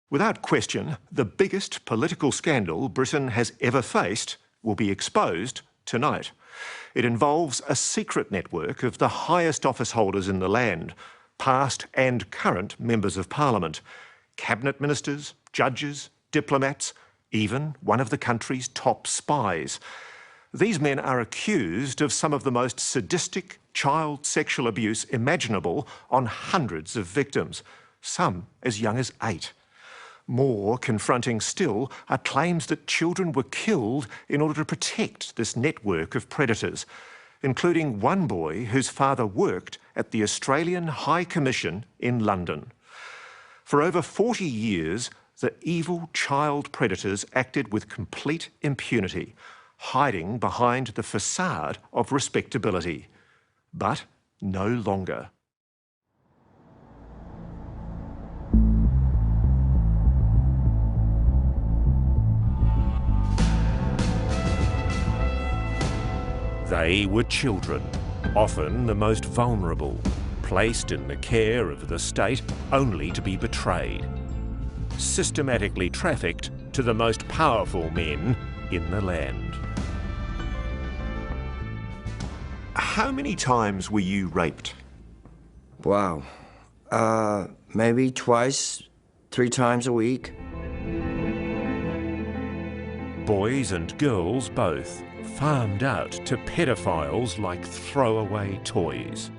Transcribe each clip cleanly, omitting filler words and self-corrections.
Without question, the biggest political scandal Britain has ever faced will be exposed tonight. It involves a secret network of the highest office holders in the land, past and current members of Parliament, cabinet ministers, judges, diplomats, even one of the country's top spies. These men are accused of some of the most sadistic child sexual abuse imaginable on hundreds of victims, some as young as 8. More confronting still are claims that children were killed in order to protect this network of predators, including one boy whose father worked at the Australian High Commission in London. For over 40 years, the evil child predators acted with complete impunity, hiding behind the facade of respectability. But no longer. They were children, often the most vulnerable, placed in the care of the state only to be betrayed, systematically trafficked to the most powerful men in the land. How many times were you raped? Wow. Maybe twice, 3 times a week. Boys and girls both, farmed out to pedophiles like throwaway toys.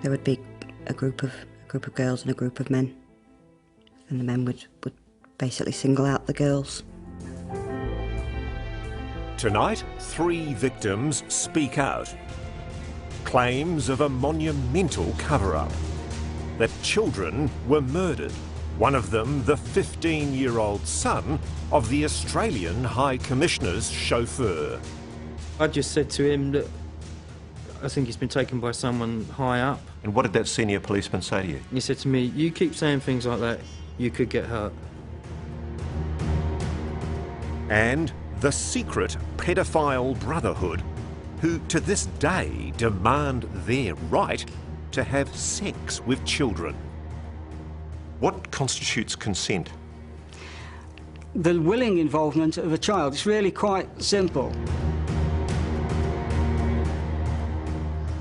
There would be a group of girls and a group of men, and the men would basically single out the girls. Tonight, 3 victims speak out. Claims of a monumental cover-up, that children were murdered, one of them the 15-year-old son of the Australian High Commissioner's chauffeur. I just said to him that I think he's been taken by someone high up. And what did that senior policeman say to you? He said to me, you keep saying things like that, you could get hurt. And the secret pedophile brotherhood, who to this day demand their right to have sex with children. What constitutes consent? The willing involvement of a child. It's really quite simple.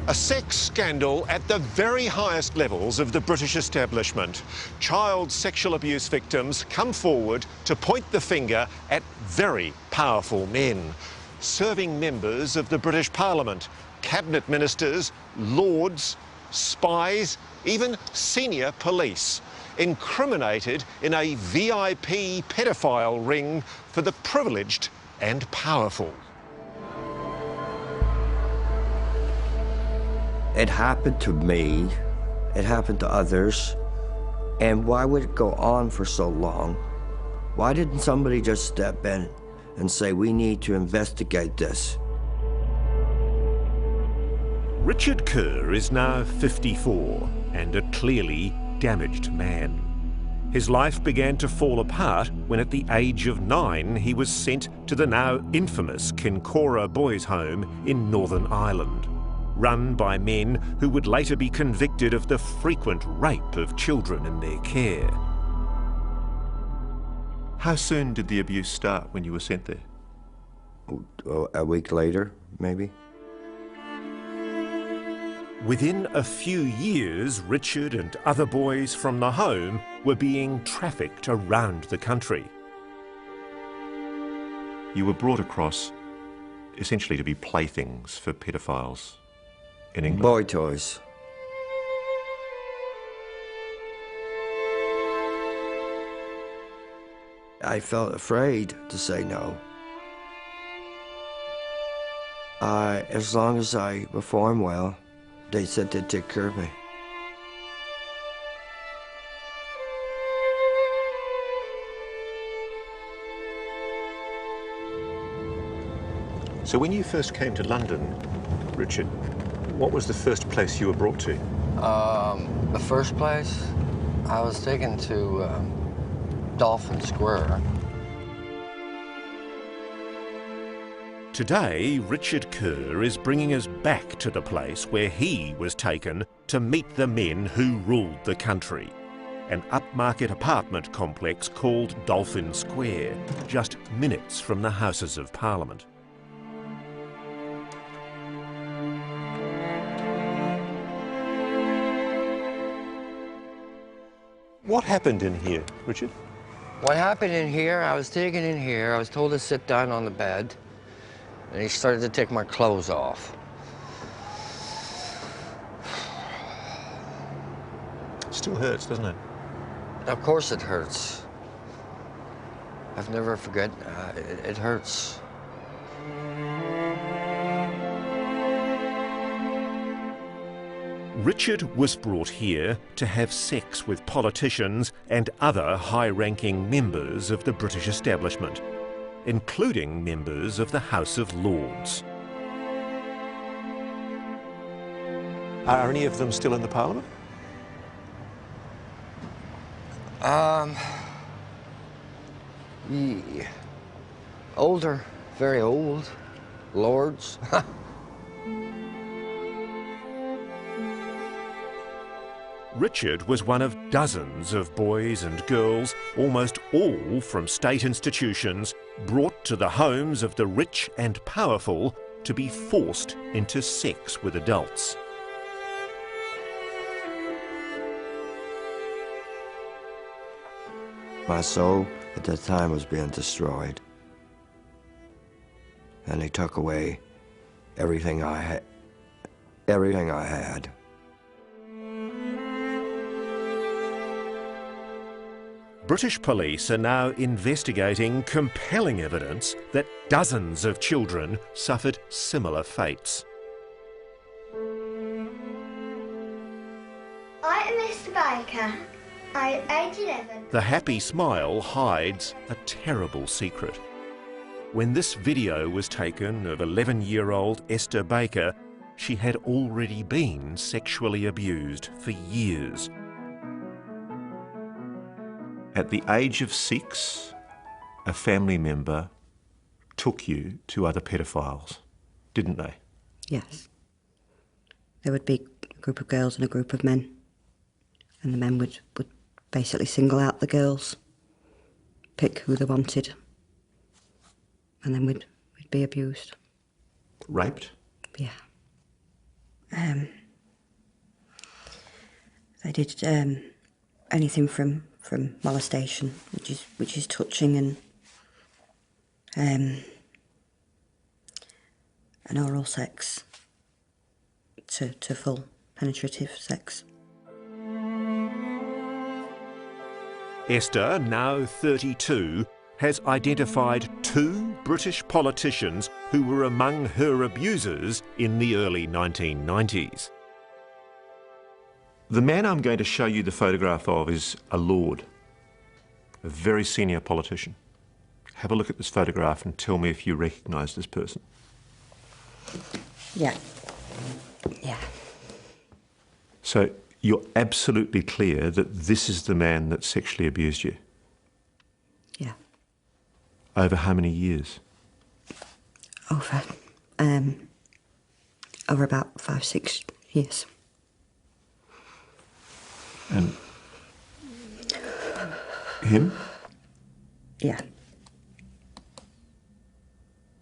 A sex scandal at the very highest levels of the British establishment. Child sexual abuse victims come forward to point the finger at very powerful men, serving members of the British Parliament, cabinet ministers, lords, spies, even senior police, incriminated in a VIP pedophile ring for the privileged and powerful. It happened to me, it happened to others, and why would it go on for so long? Why didn't somebody just step in and say, we need to investigate this? Richard Kerr is now 54 and a clearly damaged man. His life began to fall apart when at the age of 9 he was sent to the now infamous Kincora Boys' Home in Northern Ireland, run by men who would later be convicted of the frequent rape of children in their care. How soon did the abuse start when you were sent there? A week later, maybe. Within a few years, Richard and other boys from the home were being trafficked around the country. You were brought across essentially to be playthings for pedophiles in England. Boy toys. I felt afraid to say no. As long as I performed well, they said they'd take care of me. So when you first came to London, Richard, what was the first place you were brought to? The first place, I was taken to Dolphin Square. Today, Richard Kerr is bringing us back to the place where he was taken to meet the men who ruled the country. an upmarket apartment complex called Dolphin Square, just minutes from the Houses of Parliament. What happened in here, Richard? What happened in here, I was taken in here, I was told to sit down on the bed, and he started to take my clothes off. Still hurts, doesn't it? Of course it hurts. I've never forget, it hurts. Richard was brought here to have sex with politicians and other high-ranking members of the British establishment, including members of the House of Lords. Are any of them still in the Parliament? Yeah. Older, very old, lords. Richard was one of dozens of boys and girls, almost all from state institutions, brought to the homes of the rich and powerful to be forced into sex with adults. My soul at that time was being destroyed. And they took away everything I had. British police are now investigating compelling evidence that dozens of children suffered similar fates. I am Mr. Baker. I am age 11. The happy smile hides a terrible secret. When this video was taken of 11-year-old Esther Baker, she had already been sexually abused for years. At the age of 6, a family member took you to other pedophiles, didn't they? Yes. There would be a group of girls and a group of men. And the men would basically single out the girls, pick who they wanted, and then we'd be abused. Raped? Yeah. They did anything from molestation, which is touching, and oral sex to full penetrative sex. Esther, now 32, has identified 2 British politicians who were among her abusers in the early 1990s. The man I'm going to show you the photograph of is a lord, a very senior politician. Have a look at this photograph and tell me if you recognise this person. Yeah. Yeah. So you're absolutely clear that this is the man that sexually abused you? Yeah. Over how many years? Over about 5-6 years. And him? Yeah.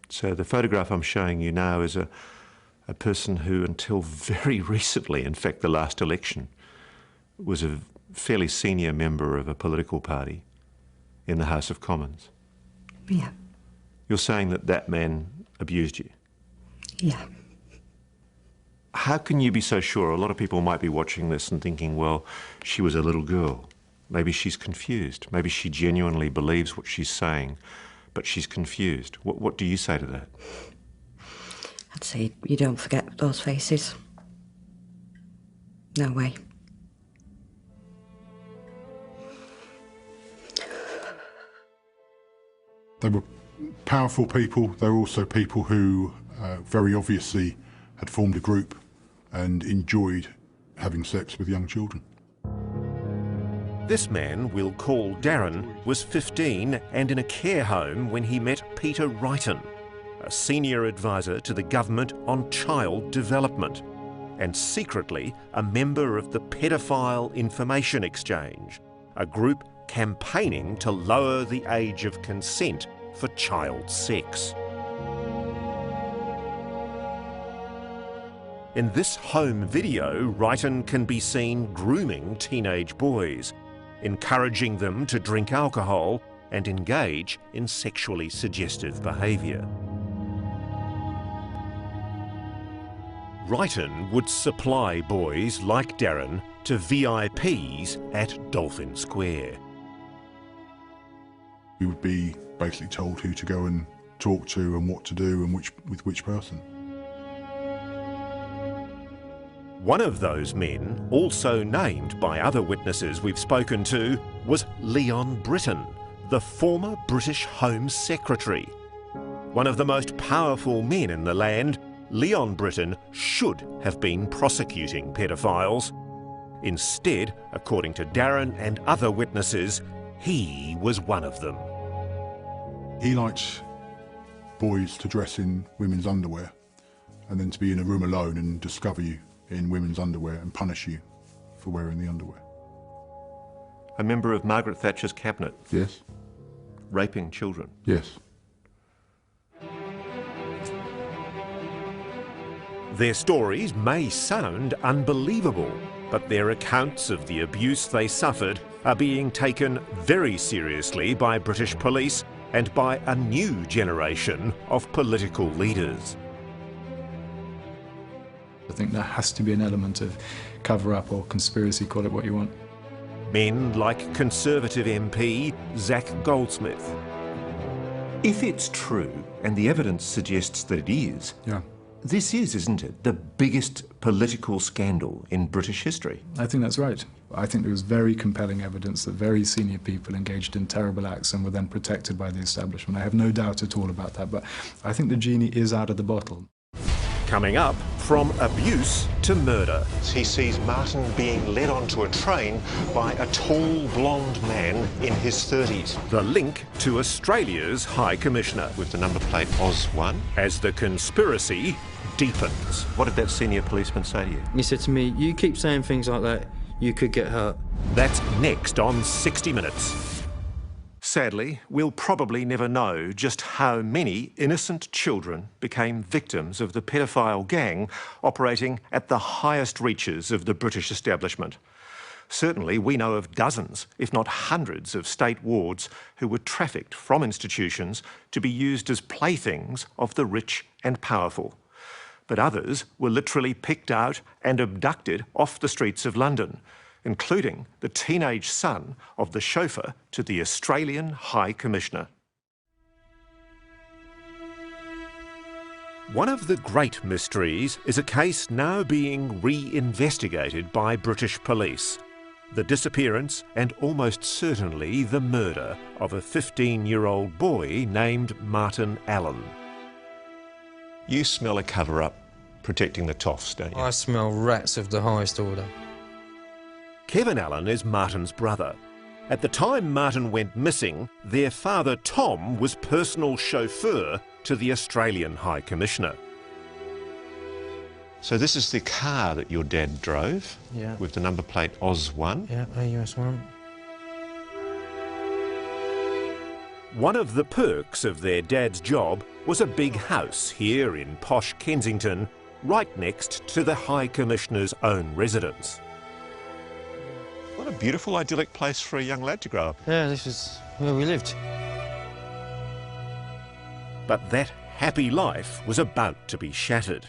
So the photograph I'm showing you now is a person who, until very recently, in fact the last election, was a fairly senior member of a political party in the House of Commons. Yeah. You're saying that that man abused you? Yeah. How can you be so sure? A lot of people might be watching this and thinking, well, she was a little girl. Maybe she's confused. Maybe she genuinely believes what she's saying, but she's confused. What do you say to that? I'd say you don't forget those faces. No way. They were powerful people. They were also people who very obviously had formed a group and enjoyed having sex with young children. This man, we'll call Darren, was 15 and in a care home when he met Peter Wrighton, a senior advisor to the government on child development, and secretly a member of the Pedophile Information Exchange, a group campaigning to lower the age of consent for child sex. In this home video, Wrighton can be seen grooming teenage boys, encouraging them to drink alcohol and engage in sexually suggestive behaviour. Wrighton would supply boys like Darren to VIPs at Dolphin Square. We would be basically told who to go and talk to and what to do and with which person. One of those men, also named by other witnesses we've spoken to, was Leon Britton, the former British Home Secretary. One of the most powerful men in the land, Leon Britton should have been prosecuting pedophiles. Instead, according to Darren and other witnesses, he was one of them. He liked boys to dress in women's underwear and then to be in a room alone and discover you in women's underwear and punish you for wearing the underwear. A member of Margaret Thatcher's cabinet. Yes. Raping children. Yes. Their stories may sound unbelievable, but their accounts of the abuse they suffered are being taken very seriously by British police and by a new generation of political leaders. I think there has to be an element of cover-up or conspiracy, call it what you want. Men like Conservative MP Zac Goldsmith. If it's true, and the evidence suggests that it is, Yeah. this is, isn't it, the biggest political scandal in British history? I think that's right. I think there was very compelling evidence that very senior people engaged in terrible acts and were then protected by the establishment. I have no doubt at all about that, but I think the genie is out of the bottle. Coming up, from abuse to murder. He sees Martin being led onto a train by a tall, blonde man in his 30s. The link to Australia's High Commissioner, with the number plate Oz1, as the conspiracy deepens. What did that senior policeman say to you? He said to me, "You keep saying things like that, you could get hurt." That's next on 60 Minutes. Sadly, we'll probably never know just how many innocent children became victims of the pedophile gang operating at the highest reaches of the British establishment. Certainly, we know of dozens, if not hundreds, of state wards who were trafficked from institutions to be used as playthings of the rich and powerful. But others were literally picked out and abducted off the streets of London, including the teenage son of the chauffeur to the Australian High Commissioner. One of the great mysteries is a case now being re-investigated by British police. The disappearance and almost certainly the murder of a 15-year-old boy named Martin Allen. You smell a cover-up protecting the toffs, don't you? I smell rats of the highest order. Kevin Allen is Martin's brother. At the time Martin went missing, their father Tom was personal chauffeur to the Australian High Commissioner. So this is the car that your dad drove? Yeah. With the number plate Oz1? Yeah, AUS1. One of the perks of their dad's job was a big house here in posh Kensington, right next to the High Commissioner's own residence. What a beautiful, idyllic place for a young lad to grow up. Yeah, this is where we lived. But that happy life was about to be shattered.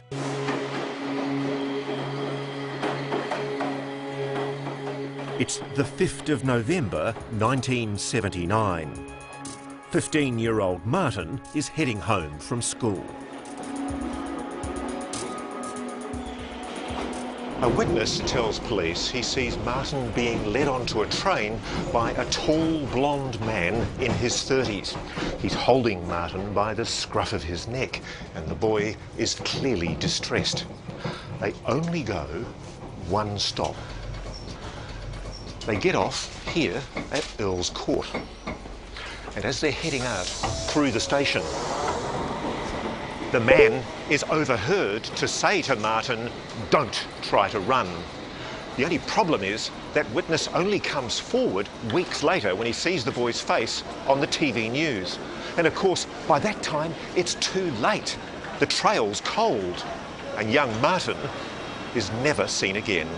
It's the 5th of November, 1979. 15-year-old Martin is heading home from school. A witness tells police he sees Martin being led onto a train by a tall, blonde man in his 30s. He's holding Martin by the scruff of his neck, and the boy is clearly distressed. They only go one stop. They get off here at Earl's Court. And as they're heading out through the station, the man is overheard to say to Martin, "Don't try to run." The only problem is that witness only comes forward weeks later when he sees the boy's face on the TV news. And of course, by that time, it's too late. The trail's cold, and young Martin is never seen again.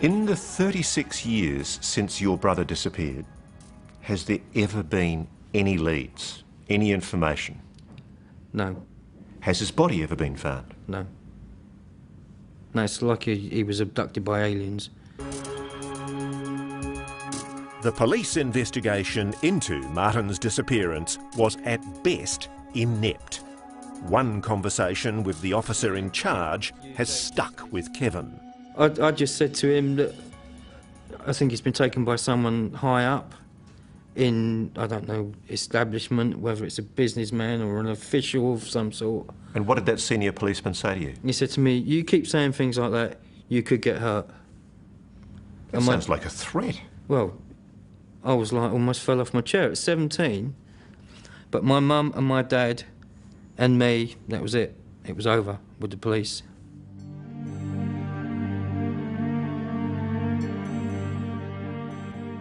In the 36 years since your brother disappeared, has there ever been any leads, any information? No. Has his body ever been found? No. No, it's like he was abducted by aliens. The police investigation into Martin's disappearance was at best inept. One conversation with the officer in charge has stuck with Kevin. I just said to him that I think he's been taken by someone high up in, I don't know, establishment, whether it's a businessman or an official of some sort. And what did that senior policeman say to you? He said to me, you keep saying things like that, you could get hurt. That sounds like a threat. Well, I was like, almost fell off my chair at 17. But my mum and my dad and me, that was it. It was over with the police.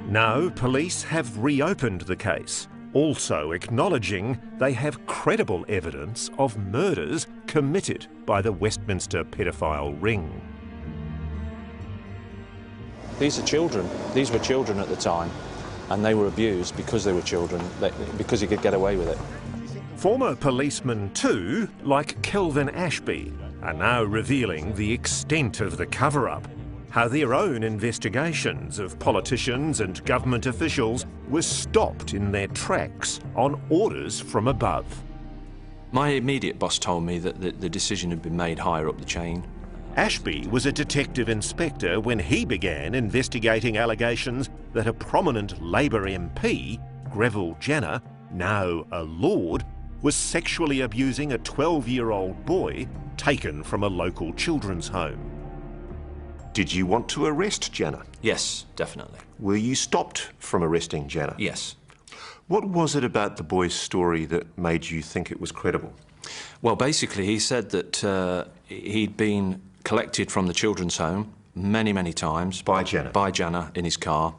Now, police have reopened the case, also acknowledging they have credible evidence of murders committed by the Westminster pedophile ring. These are children. These were children at the time, and they were abused because they were children, because you could get away with it. Former policemen too, like Kelvin Ashby, are now revealing the extent of the cover-up, how their own investigations of politicians and government officials were stopped in their tracks on orders from above. My immediate boss told me that the decision had been made higher up the chain. Ashby was a detective inspector when he began investigating allegations that a prominent Labour MP, Greville Jenner, now a Lord, was sexually abusing a 12-year-old boy taken from a local children's home. Did you want to arrest Jenner? Yes, definitely. Were you stopped from arresting Jenner? Yes. What was it about the boy's story that made you think it was credible? Well, basically, he said that he'd been collected from the children's home many, many times. By Jenner? By Jenner in his car.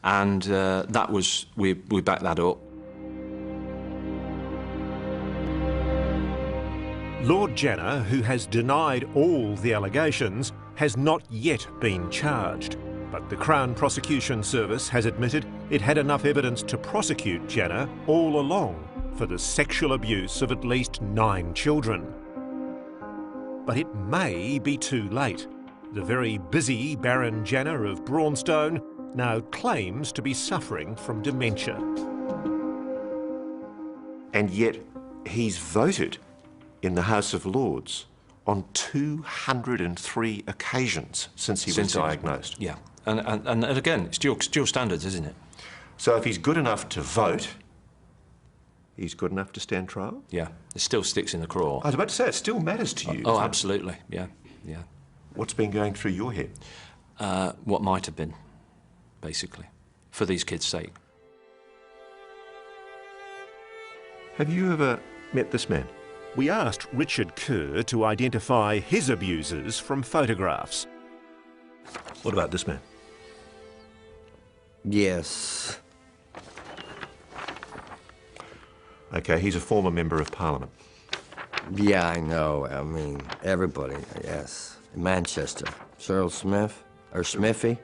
And that was, we backed that up. Lord Jenner, who has denied all the allegations, has not yet been charged. But the Crown Prosecution Service has admitted it had enough evidence to prosecute Jenner all along for the sexual abuse of at least 9 children. But it may be too late. The very busy Baron Jenner of Braunstone now claims to be suffering from dementia. And yet he's voted in the House of Lords on 203 occasions since he was diagnosed. Yeah, and again, it's dual standards, isn't it? So if he's good enough to vote, he's good enough to stand trial? Yeah, it still sticks in the craw. I was about to say, it still matters to you. Oh, absolutely, yeah. What's been going through your head? What might have been, basically, for these kids' sake. Have you ever met this man? We asked Richard Kerr to identify his abusers from photographs. What about this man? Yes. OK, he's a former Member of Parliament. Yeah, I know. I mean, everybody, yes. Manchester. Cyril Smith, or Smithy.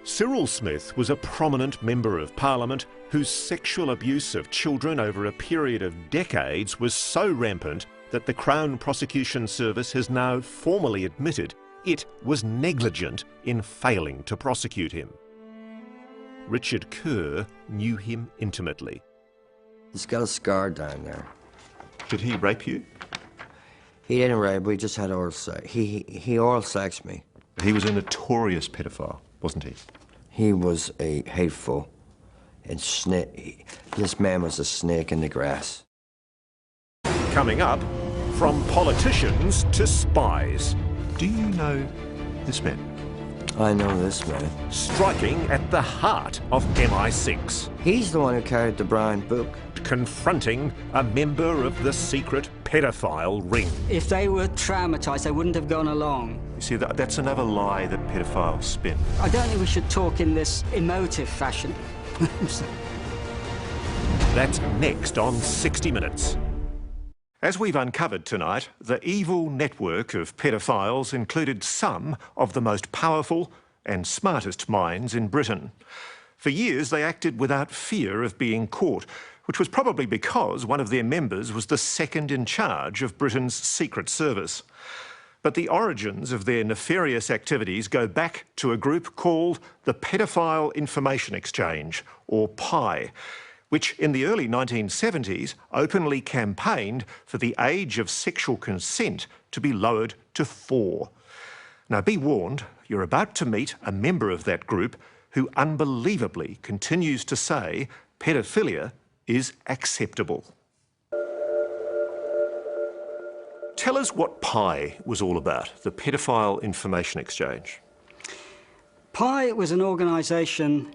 Cyril Smith was a prominent Member of Parliament whose sexual abuse of children over a period of decades was so rampant that the Crown Prosecution Service has now formally admitted it was negligent in failing to prosecute him. Richard Kerr knew him intimately. He's got a scar down there. Did he rape you? He didn't rape, we just had oral sex. He oral sexed me. He was a notorious pedophile, wasn't he? He was a hateful and this man was a snake in the grass. Coming up, from politicians to spies. Do you know this man? I know this man. Striking at the heart of MI6. He's the one who carried the Brian book. Confronting a member of the secret pedophile ring. If they were traumatised, they wouldn't have gone along. You see, that's another lie that pedophiles spin. I don't think we should talk in this emotive fashion. That's next on 60 Minutes. As we've uncovered tonight, the evil network of pedophiles included some of the most powerful and smartest minds in Britain. For years, they acted without fear of being caught, which was probably because one of their members was the second in charge of Britain's Secret Service. But the origins of their nefarious activities go back to a group called the Pedophile Information Exchange, or PI, which in the early 1970s openly campaigned for the age of sexual consent to be lowered to 4. Now, be warned, you're about to meet a member of that group who unbelievably continues to say paedophilia is acceptable. Tell us what PI was all about, the Pedophile Information Exchange. PI was an organisation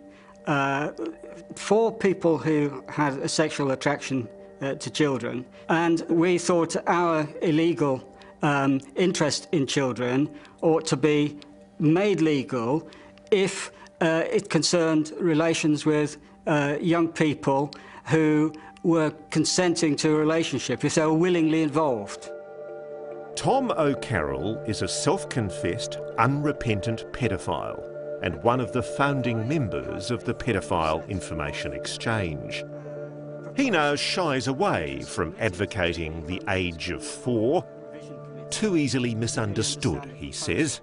for people who had a sexual attraction to children, and we thought our illegal interest in children ought to be made legal if it concerned relations with young people who were consenting to a relationship, if they were willingly involved. Tom O'Carroll is a self-confessed, unrepentant paedophile and one of the founding members of the Pedophile Information Exchange. He now shies away from advocating the age of 4. Too easily misunderstood, he says.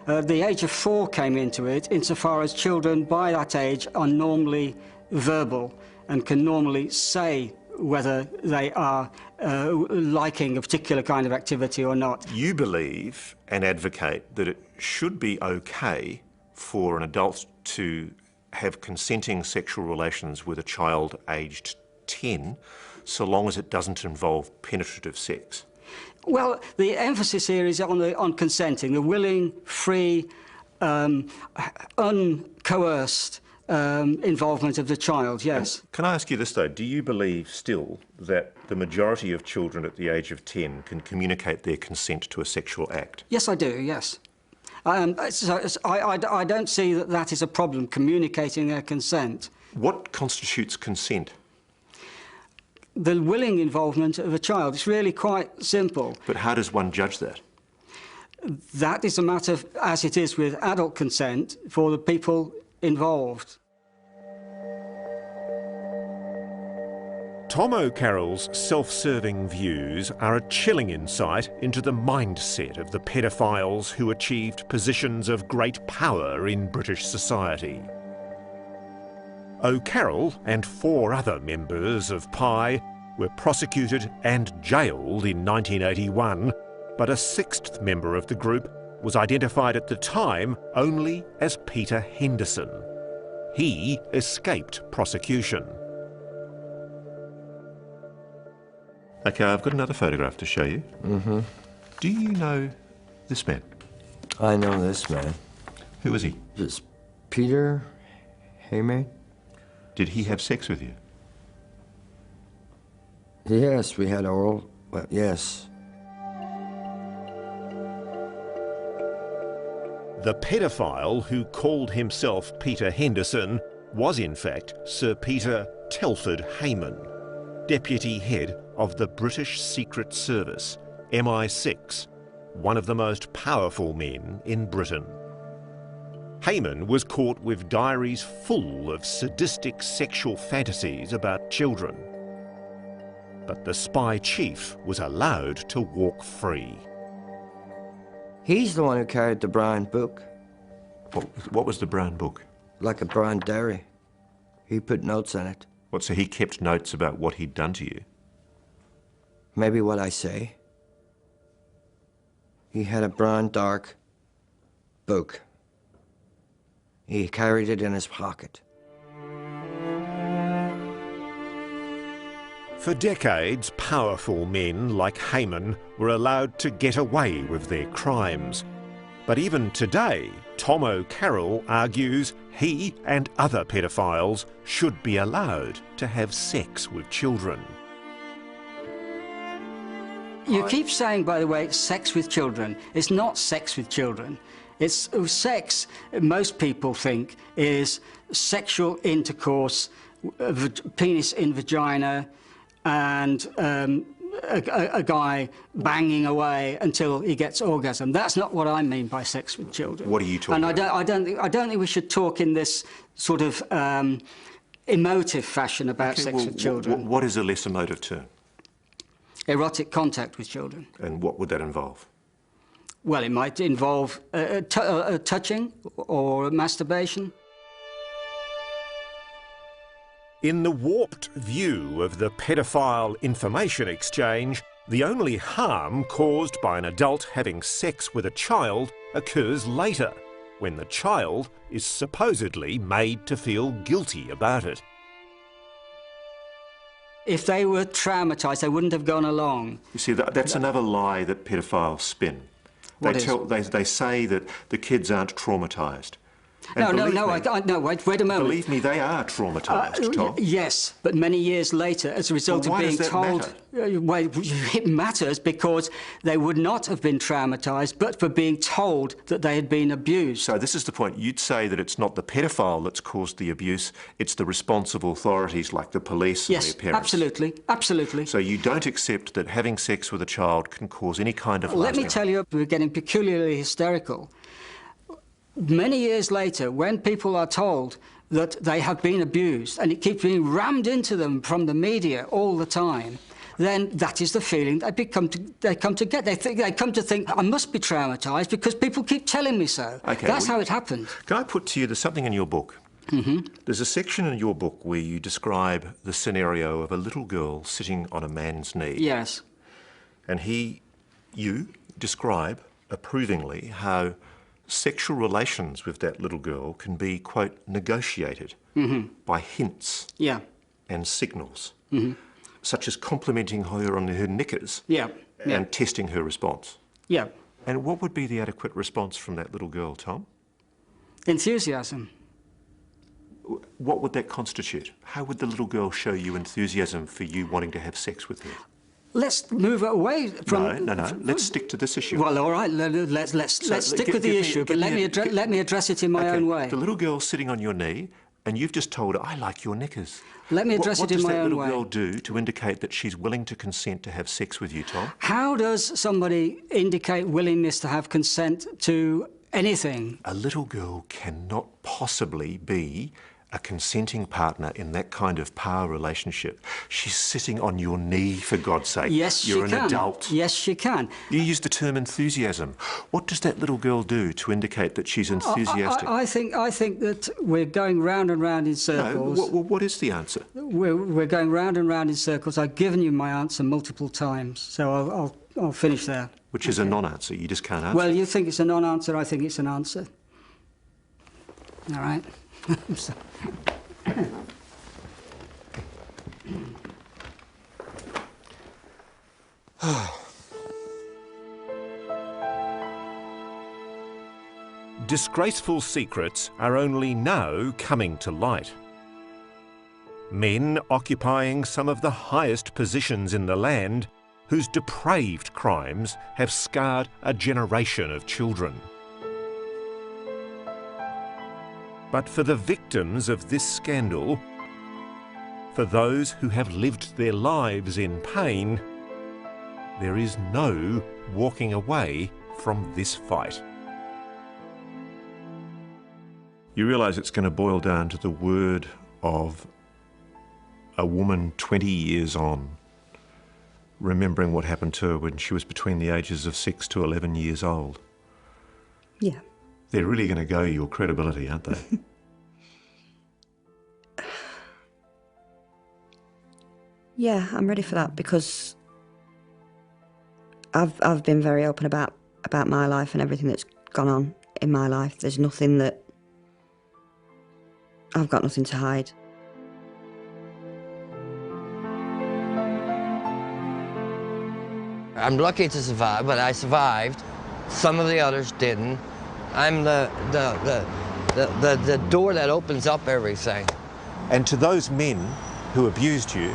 The age of 4 came into it insofar as children by that age are normally verbal and can normally say whether they are liking a particular kind of activity or not. You believe and advocate that it should be okay for an adult to have consenting sexual relations with a child aged 10, so long as it doesn't involve penetrative sex. Well, the emphasis here is on consenting, the willing, free, uncoerced involvement of the child, yes. And can I ask you this, though? Do you believe still that the majority of children at the age of 10 can communicate their consent to a sexual act? Yes, I do, yes. I don't see that that is a problem, communicating their consent. What constitutes consent? The willing involvement of a child. It's really quite simple. But how does one judge that? That is a matter, as it is with adult consent, for the people involved. Tom O'Carroll's self-serving views are a chilling insight into the mindset of the pedophiles who achieved positions of great power in British society. O'Carroll and 4 other members of PI were prosecuted and jailed in 1981, but a 6th member of the group was identified at the time only as Peter Henderson. He escaped prosecution. OK, I've got another photograph to show you. Mm-hmm. Do you know this man? I know this man. Who is he? It's Peter Hayman. Did he have sex with you? Yes, we had oral, well, yes. The paedophile who called himself Peter Henderson was in fact Sir Peter Telford Hayman, deputy head of the British Secret Service, MI6, one of the most powerful men in Britain. Hayman was caught with diaries full of sadistic sexual fantasies about children. But the spy chief was allowed to walk free. He's the one who carried the Brian book. What was the Brown book? Like a Brian diary. He put notes in it. What, so he kept notes about what he'd done to you? Maybe what I say. He had a brown dark book. He carried it in his pocket. For decades, powerful men like Hayman were allowed to get away with their crimes. But even today, Tom O'Carroll argues he and other pedophiles should be allowed to have sex with children. You keep saying, by the way, sex with children. It's not sex with children. It's sex, most people think, is sexual intercourse, penis in vagina, and a guy banging away until he gets orgasm. That's not what I mean by sex with children. What are you talking about? And I don't think we should talk in this sort of emotive fashion about sex with children. What is a less emotive term? Erotic contact with children. And what would that involve? Well, it might involve touching or masturbation. In the warped view of the pedophile information exchange, the only harm caused by an adult having sex with a child occurs later, when the child is supposedly made to feel guilty about it. If they were traumatised, they wouldn't have gone along. You see, that's another lie that pedophiles spin. They say that the kids aren't traumatised. No, wait a moment. Believe me, they are traumatised, Tom. Yes, but many years later, as a result of being told... Well, it matters because they would not have been traumatised but for being told that they had been abused. So this is the point. You'd say that it's not the pedophile that's caused the abuse, it's the responsible authorities like the police and their parents. Absolutely, absolutely. So you don't accept that having sex with a child can cause any kind of... Let me tell you, we're getting peculiarly hysterical. Many years later, when people are told that they have been abused and it keeps being rammed into them from the media all the time, then that is the feeling they come to get. They come to think, I must be traumatised because people keep telling me so. Okay, that's how it happened. Can I put to you, there's something in your book. There's a section in your book where you describe the scenario of a little girl sitting on a man's knee. Yes. And you describe approvingly how sexual relations with that little girl can be, quote, negotiated by hints and signals, such as complimenting her on her knickers and testing her response. Yeah. And what would be the adequate response from that little girl, Tom? Enthusiasm. What would that constitute? How would the little girl show you enthusiasm for you wanting to have sex with her? Let's move away from... No. Let's stick to this issue. Well, all right. Let's stick with the issue, but let me address it in my own way. The little girl's sitting on your knee, and you've just told her, "I like your knickers." Let me address it in my own way. What does that little girl do to indicate that she's willing to consent to have sex with you, Tom? How does somebody indicate willingness to have consent to anything? A little girl cannot possibly be a consenting partner in that kind of power relationship. She's sitting on your knee, for God's sake. Yes, she You're can. an adult. Yes, she can. You use the term enthusiasm. What does that little girl do to indicate that she's enthusiastic? I think that we're going round and round in circles. No, what is the answer? We're going round and round in circles. I've given you my answer multiple times, so I'll finish there. Which is a non-answer. You just can't answer. Well, you think it's a non-answer. I think it's an answer. All right. Disgraceful secrets are only now coming to light. Men occupying some of the highest positions in the land, whose depraved crimes have scarred a generation of children. But for the victims of this scandal, for those who have lived their lives in pain, there is no walking away from this fight. You realise it's going to boil down to the word of a woman 20 years on, remembering what happened to her when she was between the ages of 6 to 11 years old. Yeah. They're really going to go your credibility, aren't they? Yeah, I'm ready for that because I've been very open about my life and everything that's gone on in my life. There's nothing that... I've got nothing to hide. I'm lucky to survive, but I survived. Some of the others didn't. I'm the door that opens up everything. And to those men who abused you,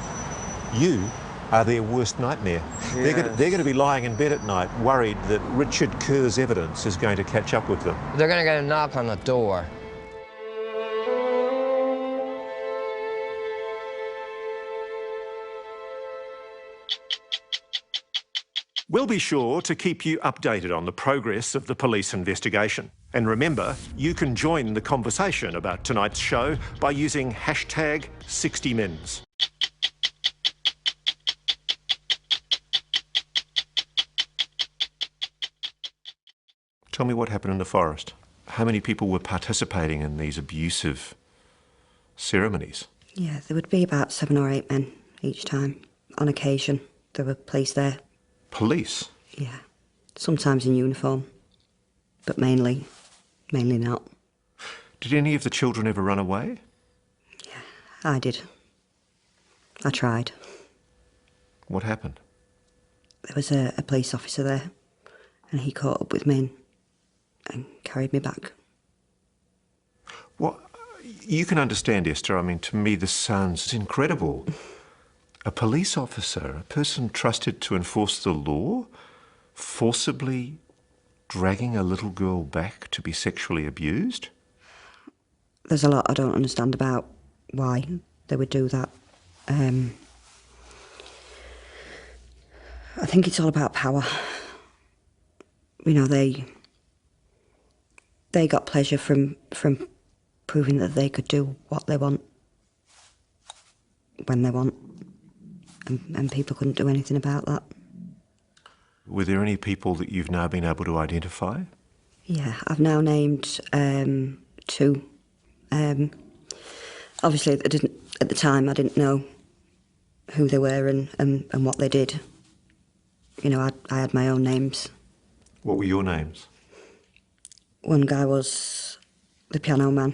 you are their worst nightmare. Yes. They're going to be lying in bed at night worried that Richard Kerr's evidence is going to catch up with them. They're going to get a knock on the door. We'll be sure to keep you updated on the progress of the police investigation. And remember, you can join the conversation about tonight's show by using hashtag 60mins. Tell me what happened in the forest. How many people were participating in these abusive ceremonies? Yeah, there would be about 7 or 8 men each time. On occasion, there were police there. Police? Yeah, sometimes in uniform, but mainly not. Did any of the children ever run away? Yeah, I did. I tried. What happened? There was a police officer there, and he caught up with me and carried me back. Well, you can understand, Esther. I mean, to me, this sounds incredible. A police officer, a person trusted to enforce the law, forcibly dragging a little girl back to be sexually abused? There's a lot I don't understand about why they would do that. I think it's all about power. You know, they got pleasure from proving that they could do what they want, when they want, and people couldn't do anything about that. Were there any people that you've now been able to identify? Yeah, I've now named 2. Obviously, at the time, I didn't know who they were and what they did. You know, I had my own names. What were your names? One guy was the piano man,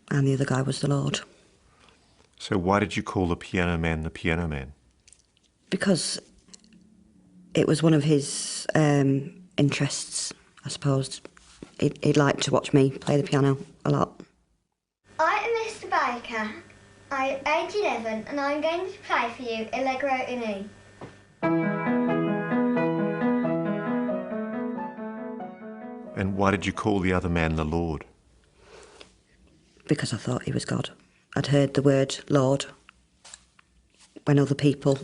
and the other guy was the Lord. So why did you call the piano man the piano man? Because it was one of his interests, I suppose. He'd like to watch me play the piano a lot. I am Mr. Baker. I'm age 11 and I'm going to play for you Allegro in E. And why did you call the other man the Lord? Because I thought he was God. I'd heard the word Lord when other people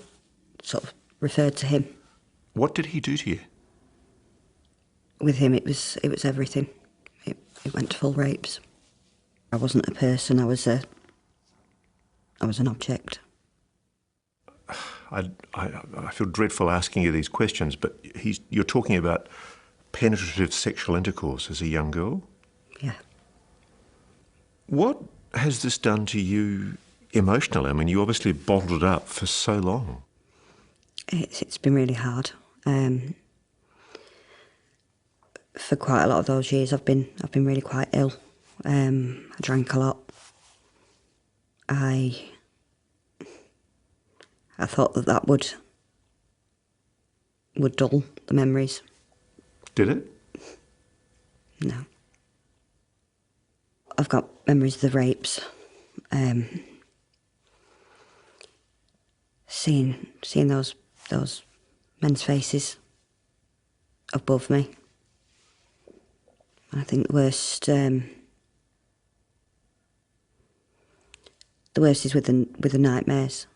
sort of referred to him. What did he do to you? With him, it was everything. It went to full rapes. I wasn't a person. I was an object. I feel dreadful asking you these questions, but you're talking about penetrative sexual intercourse as a young girl? Yeah. What has this done to you emotionally? I mean, you obviously bottled it up for so long. It's been really hard. For quite a lot of those years, I've been really quite ill. I drank a lot. I thought that would dull the memories. Did it? No. I've got memories of the rapes. Seeing those men's faces above me. I think the worst is with the nightmares.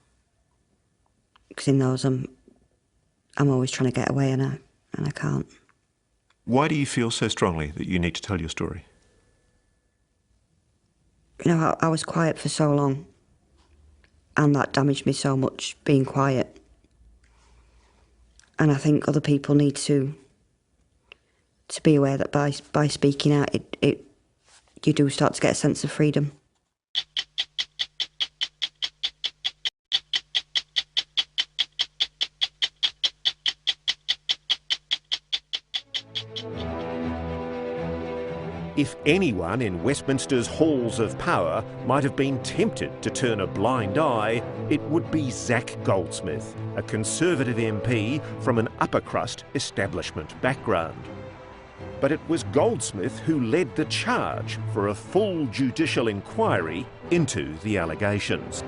Because in those I'm always trying to get away and I can't. Why do you feel so strongly that you need to tell your story? You know, I was quiet for so long, and that damaged me so much, being quiet. And I think other people need to be aware that by speaking out, you do start to get a sense of freedom. If anyone in Westminster's halls of power might have been tempted to turn a blind eye, it would be Zac Goldsmith, a Conservative MP from an upper crust establishment background. But it was Goldsmith who led the charge for a full judicial inquiry into the allegations.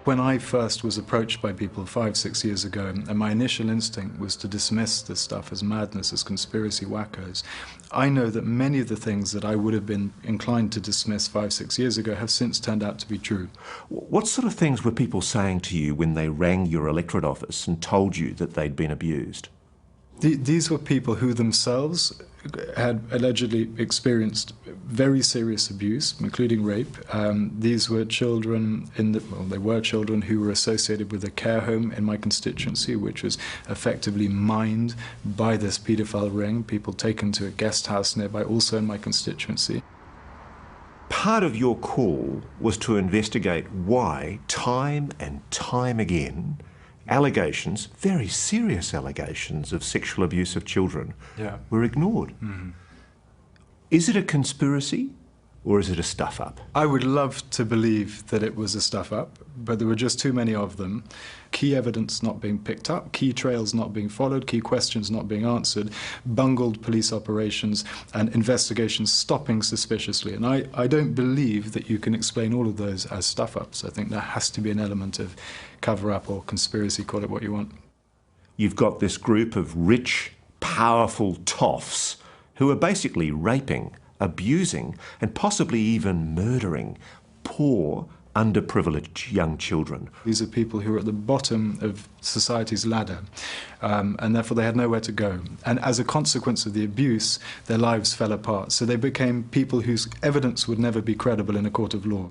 When I first was approached by people 5-6 years ago, and my initial instinct was to dismiss this stuff as madness, as conspiracy wackos, I know that many of the things that I would have been inclined to dismiss 5-6 years ago have since turned out to be true. What sort of things were people saying to you when they rang your electorate office and told you that they'd been abused? These were people who themselves had allegedly experienced very serious abuse, including rape. These were children they were children who were associated with a care home in my constituency, which was effectively mined by this paedophile ring, people taken to a guest house nearby, also in my constituency. Part of your call was to investigate why, time and time again, allegations, very serious allegations of sexual abuse of children, were ignored. Is it a conspiracy or is it a stuff-up? I would love to believe that it was a stuff-up, but there were just too many of them. Key evidence not being picked up, key trails not being followed, key questions not being answered, bungled police operations and investigations stopping suspiciously. And I don't believe that you can explain all of those as stuff-ups. I think there has to be an element of cover-up or conspiracy, call it what you want. You've got this group of rich, powerful toffs who are basically raping, abusing and possibly even murdering poor, underprivileged young children. These are people who are at the bottom of society's ladder, and therefore they had nowhere to go. And as a consequence of the abuse, their lives fell apart. So they became people whose evidence would never be credible in a court of law.